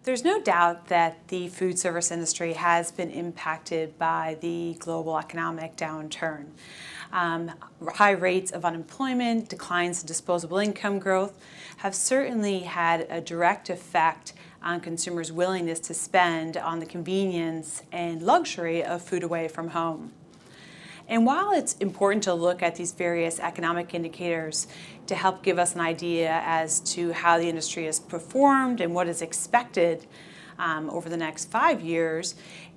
There's no doubt that the food service industry has been impacted by the global economic downturn. High rates of unemployment, declines in disposable income growth have certainly had a direct effect on consumers' willingness to spend on the convenience and luxury of food away from home. And while it's important to look at these various economic indicators to help give us an idea as to how the industry has performed and what is expected over the next 5 years,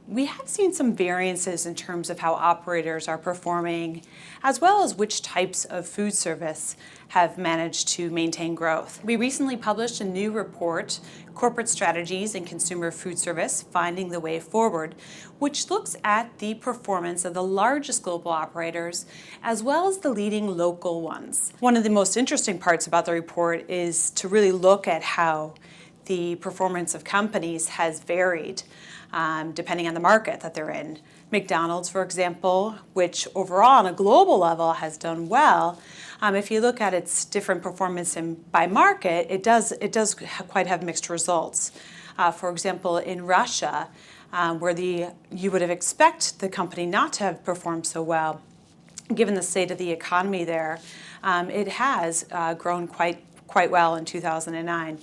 we have seen some variances in terms of how operators are performing, as well as which types of food service have managed to maintain growth. We recently published a new report, Corporate Strategies in Consumer Food Service, Finding the Way Forward, which looks at the performance of the largest global operators, as well as the leading local ones. One of the most interesting parts about the report is to really look at how the performance of companies has varied depending on the market that they're in. McDonald's, for example, which overall on a global level has done well, if you look at its different performance by market, it does quite have mixed results. For example, in Russia, where you would have expected the company not to have performed so well, given the state of the economy there, it has grown quite well in 2009.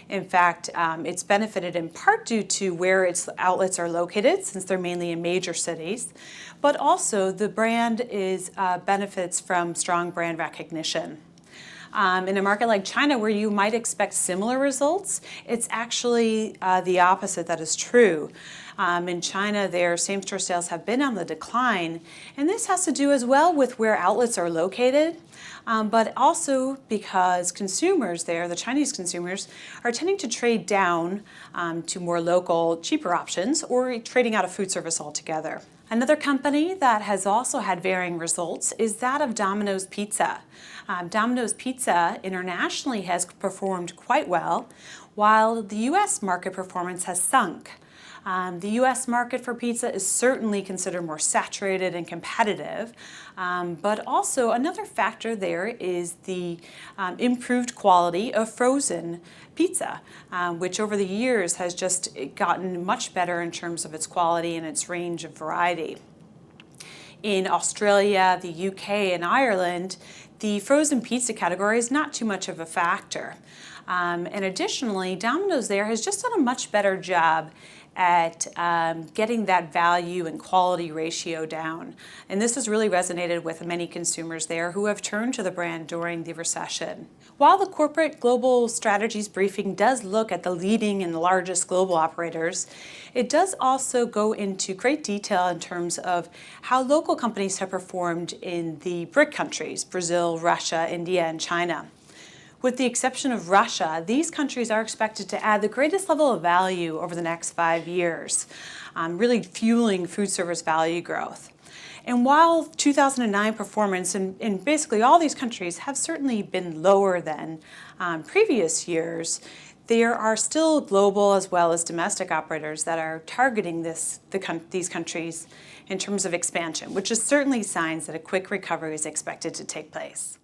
In fact, it's benefited in part due to where its outlets are located, since they're mainly in major cities, but also the brand benefits from strong brand recognition. In a market like China, where you might expect similar results, it's actually the opposite that is true. In China, their same-store sales have been on the decline, and this has to do as well with where outlets are located, but also because consumers there, the Chinese consumers, are tending to trade down to more local, cheaper options, or trading out of food service altogether. Another company that has also had varying results is that of Domino's Pizza. Domino's Pizza internationally has performed quite well, while the U.S. market performance has sunk. The U.S. market for pizza is certainly considered more saturated and competitive, but also another factor there is the improved quality of frozen pizza, which over the years has just gotten much better in terms of its quality and its range of variety. In Australia, the UK, and Ireland, the frozen pizza category is not too much of a factor. And additionally, Domino's there has just done a much better job at getting that value and quality ratio down. And this has really resonated with many consumers there who have turned to the brand during the recession. While the Corporate Global Strategies briefing does look at the leading and the largest global operators, it does also go into great detail in terms of how local companies have performed in the BRIC countries, Brazil, Russia, India, and China. With the exception of Russia, these countries are expected to add the greatest level of value over the next 5 years, really fueling food service value growth. And while 2009 performance in basically all these countries have certainly been lower than previous years, there are still global as well as domestic operators that are targeting these countries in terms of expansion, which is certainly signs that a quick recovery is expected to take place.